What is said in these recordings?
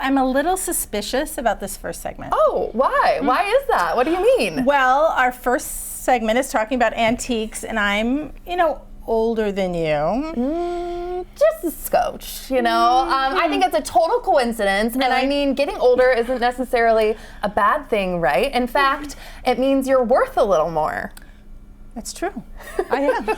I'm a little suspicious about this first segment. Oh, why? Why is that? What do you mean? Well, our first segment is talking about antiques, and I'm, older than you. Just a scotch, I think it's a total coincidence. Really? And I mean, getting older isn't necessarily a bad thing, right? In fact, it means you're worth a little more. That's true. I am.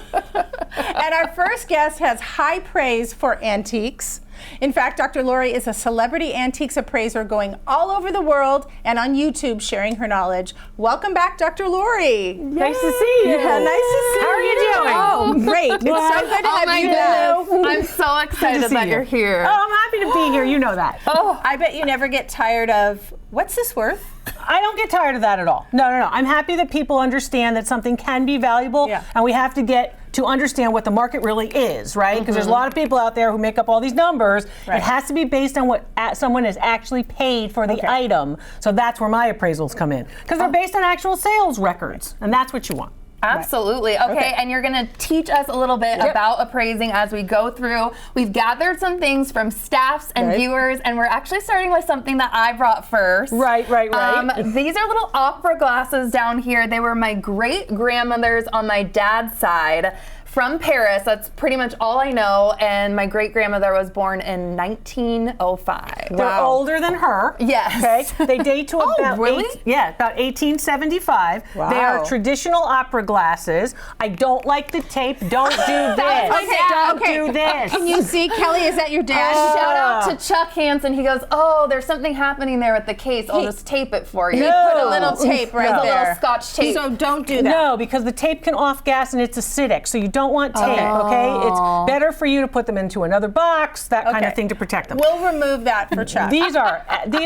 And our first guest has high praise for antiques. In fact, Dr. Lori is a celebrity antiques appraiser going all over the world and on YouTube sharing her knowledge. Welcome back, Dr. Lori. Nice to see you. Yeah, nice to see you. How are you doing? Oh, great. It's so good to have you back. I'm so excited that you're here. Oh, I'm happy to be here. You know that. Oh, I bet you never get tired of, what's this worth? I don't get tired of that at all. No. I'm happy that people understand that something can be valuable, and we have to get to understand what the market really is, right? Because there's a lot of people out there who make up all these numbers. Right. It has to be based on what someone has actually paid for the item. So that's where my appraisals come in. Because they're based on actual sales records, and that's what you want. Absolutely. Okay, and you're going to teach us a little bit about appraising as we go through. We've gathered some things from staffs and viewers, and we're actually starting with something that I brought first. Right. These are little opera glasses down here. They were my great-grandmother's on my dad's side. From Paris, that's pretty much all I know, and my great-grandmother was born in 1905. They're older than her. Yes. Okay. They date to about really? about 1875. Wow. They are traditional opera glasses. I don't like the tape. Don't do this. Don't do this. Can you see, Kelly, is that your dad? Shout out to Chuck Hansen. He goes, oh, there's something happening there with the case. I'll just tape it for you. He put a little tape right there. A little scotch tape. So don't do that. No, because the tape can off-gas and it's acidic, so you don't want tape, okay? It's better for you to put them into another box, that kind of thing, to protect them. We'll remove that for Chuck. These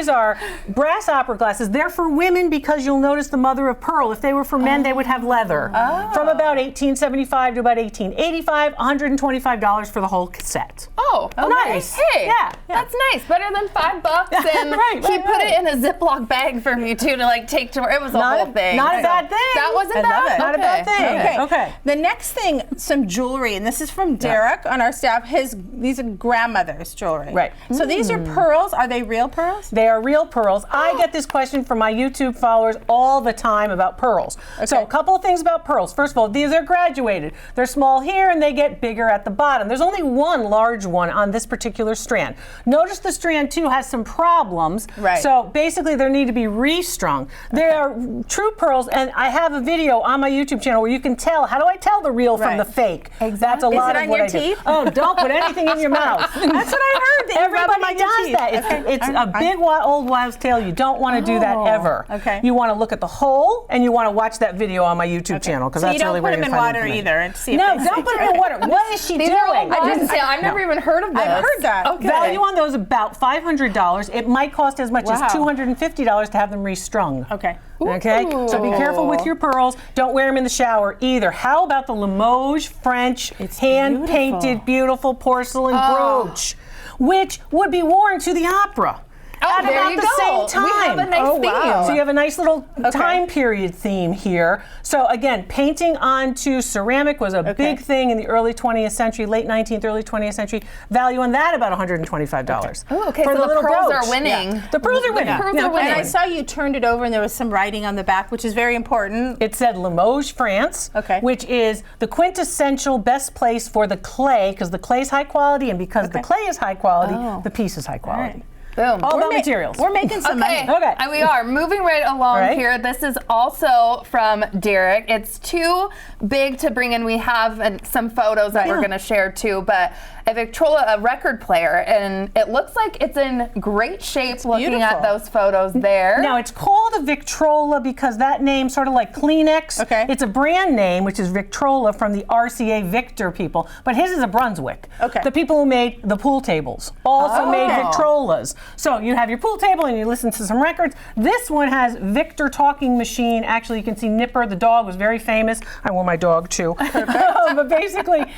are brass opera glasses. They're for women because you'll notice the mother of pearl. If they were for men, they would have leather. From about 1875 to about 1885, $125 for the whole set. Oh, okay. Nice. Hey, yeah. That's nice. Better than $5. And he put it in a Ziploc bag for me too to take to work. It was a whole thing. Not a bad thing. That wasn't I love bad. it. Not a bad thing. Okay. The next thing, some jewelry, and this is from Derek on our staff. These are grandmother's jewelry. Right. So these are pearls. Are they real pearls? They are real pearls. I get this question from my YouTube followers all the time about pearls. Okay. So a couple of things about pearls. First of all, these are graduated. They're small here and they get bigger at the bottom. There's only one large one on this particular strand. Notice the strand too has some problems. Right. So basically they need to be restrung. They are true pearls, and I have a video on my YouTube channel where you can tell, how do I tell the real from the fake? Exactly. That's a lot Is it of on what your I do. teeth? Oh, don't put anything in your mouth. That's what I heard. Everybody does that. It's a big old wives' tale. You don't want to do that ever. Okay. You want to look at the whole, and you want to watch that video on my YouTube channel, because that's really where you don't put them in water either and see if No, they don't put them in water. What is she doing? I've never even heard of this. I've heard that. Okay. Value on those about $500. It might cost as much as $250 to have them restrung. Okay. Okay, so be careful with your pearls. Don't wear them in the shower either. How about the Limoges French hand-painted beautiful porcelain brooch, which would be worn to the opera? At about the same time. We have a nice theme. Wow. So you have a nice little time period theme here. So again, painting onto ceramic was a big thing in the early 20th century, late 19th, early 20th century. Value on that about $125. Oh, okay. For so the pearls brooch. are winning. Yeah. The pearls are winning. And I saw you turned it over and there was some writing on the back, which is very important. It said Limoges, France, which is the quintessential best place for the clay, because the clay is high quality, and because the clay is high quality, the piece is high quality. Boom. All about materials. We're making some money. Okay. And we are moving right along here. This is also from Derek. It's too big to bring in. We have some photos that we're going to share too, but a Victrola, a record player, and it looks like it's in great shape looking at those photos there. Now, it's called a Victrola because that name, sort of like Kleenex, it's a brand name, which is Victrola from the RCA Victor people, but his is a Brunswick. The people who made the pool tables also made Victrolas. So you have your pool table and you listen to some records. This one has Victor talking machine. Actually, you can see Nipper, the dog, was very famous. I wore my dog too. But basically,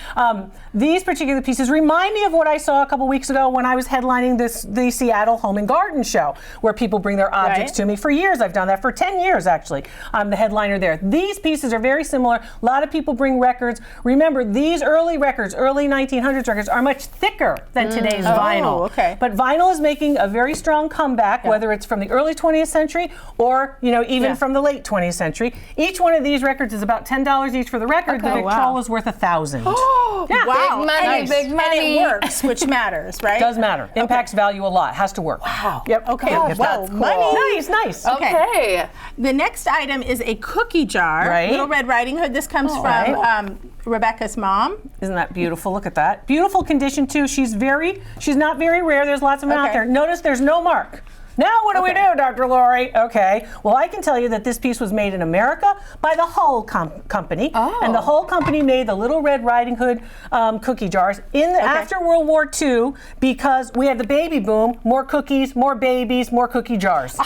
these particular pieces remind me of what I saw a couple weeks ago when I was headlining the Seattle Home and Garden Show, where people bring their objects to me. For years, I've done that. For 10 years, actually. I'm the headliner there. These pieces are very similar. A lot of people bring records. Remember, these early records, early 1900s records, are much thicker than today's vinyl. But vinyl is making making a very strong comeback, whether it's from the early 20th century or, even from the late 20th century. Each one of these records is about $10 each for the record. The Victrola is worth $1,000. Oh, yeah. Wow. Big money, big money. And it works, which matters, right? Does matter. Impacts value a lot. Has to work. Wow. Yep. Okay. Gosh, Well, that's cool. money. Nice. Okay. The next item is a cookie jar. Right. Little Red Riding Hood. This comes from Rebecca's mom. Isn't that beautiful? Look at that. Beautiful condition too. She's not very rare. There's lots of them out there. Notice there's no mark. Now what do we do, Dr. Lori? Okay. Well, I can tell you that this piece was made in America by the Hull Company. And the Hull Company made the Little Red Riding Hood cookie jars after World War II because we had the baby boom, more cookies, more babies, more cookie jars.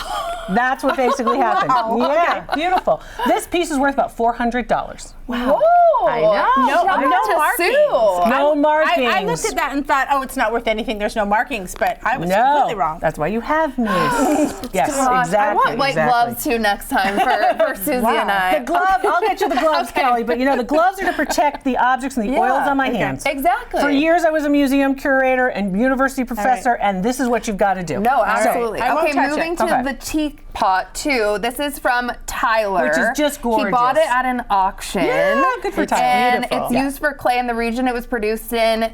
That's what basically happened. Yeah, beautiful. This piece is worth about $400. Wow. I know. No markings. No markings. I looked at that and thought, it's not worth anything. There's no markings, but I was completely wrong. That's why you have me. Yes, exactly. I want white gloves too next time for Susie and I. The glove, I'll get you the gloves, Kelly, but the gloves are to protect the objects and the oils on my hands. Exactly. For years I was a museum curator and university professor, and this is what you've got to do. No, absolutely. I won't touch moving it. to the teapot too. This is from Tyler. Which is just gorgeous. He bought it at an auction. Yeah, good for Tyler. And Beautiful. it's used for clay in the region it was produced in.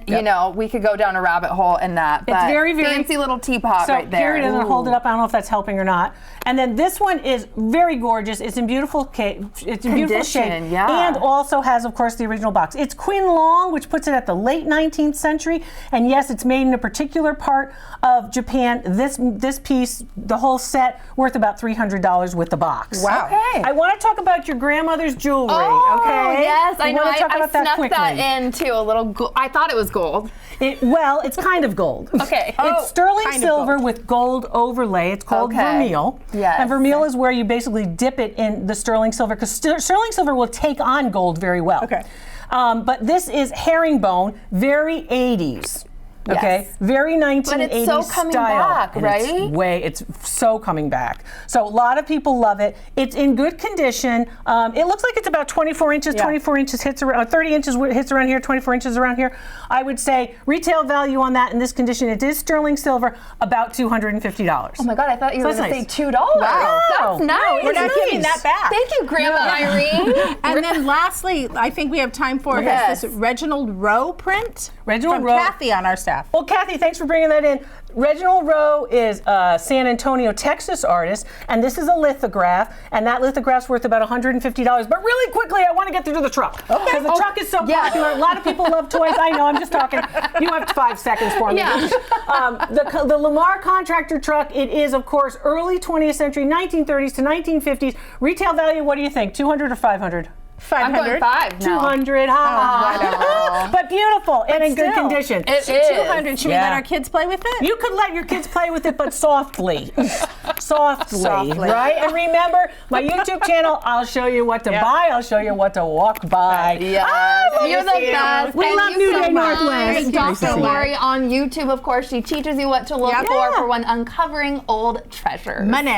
We could go down a rabbit hole in that. It's very, very fancy little teapot right there. Carrie doesn't hold it up. I don't know if that's helping or not. And then this one is very gorgeous. It's in beautiful shape. And also has, of course, the original box. It's Queen Long, which puts it at the late 19th century. And yes, it's made in a particular part of Japan. This piece, the whole set, worth about $300 with the box. Wow. Okay. I want to talk about your grandmother's jewelry. Okay. Yes, I know. Want to talk about that snuck quickly. that in too. A little. I thought it was gold. It's kind of gold. Okay. It's sterling silver with gold overlay. It's called vermeil. Yes. And vermeil is where you basically dip it in the sterling silver because sterling silver will take on gold very well. Okay. But this is herringbone, very 80s. Okay, very 1980s but it's so coming back, right? It's so coming back. So a lot of people love it. It's in good condition. It looks like it's about 24 inches. 24 inches hits around, 30 inches hits around here, 24 inches around here. I would say retail value on that in this condition, it is sterling silver, about $250. Oh my God, I thought you were going to say $2. Wow. That's nice. We're not giving that back. Thank you, Grandma Irene. And then lastly, I think we have time for this Reginald Rowe print. Reginald from Rowe. Kathy on our staff. Well, Kathy, thanks for bringing that in. Reginald Rowe is a San Antonio, Texas artist, and this is a lithograph, and that lithograph's worth about $150. But really quickly, I want to get through the truck. Okay. Because the truck is so popular. A lot of people love toys. I know, I'm just talking. You have 5 seconds for me. Yeah. The Lamar contractor truck, it is, of course, early 20th century, 1930s to 1950s. Retail value, what do you think, 200 or 500? 500. I'm going 5 now. 200. But beautiful and in good condition. It is. 200. Should we let our kids play with it? You could let your kids play with it, but softly. Softly. Right? And remember, my YouTube channel, I'll show you what to buy. I'll show you what to walk by. Yes. You're the best. We love New Day Northwest. Dr. Lori on YouTube, of course, she teaches you what to look for when uncovering old treasures. Money.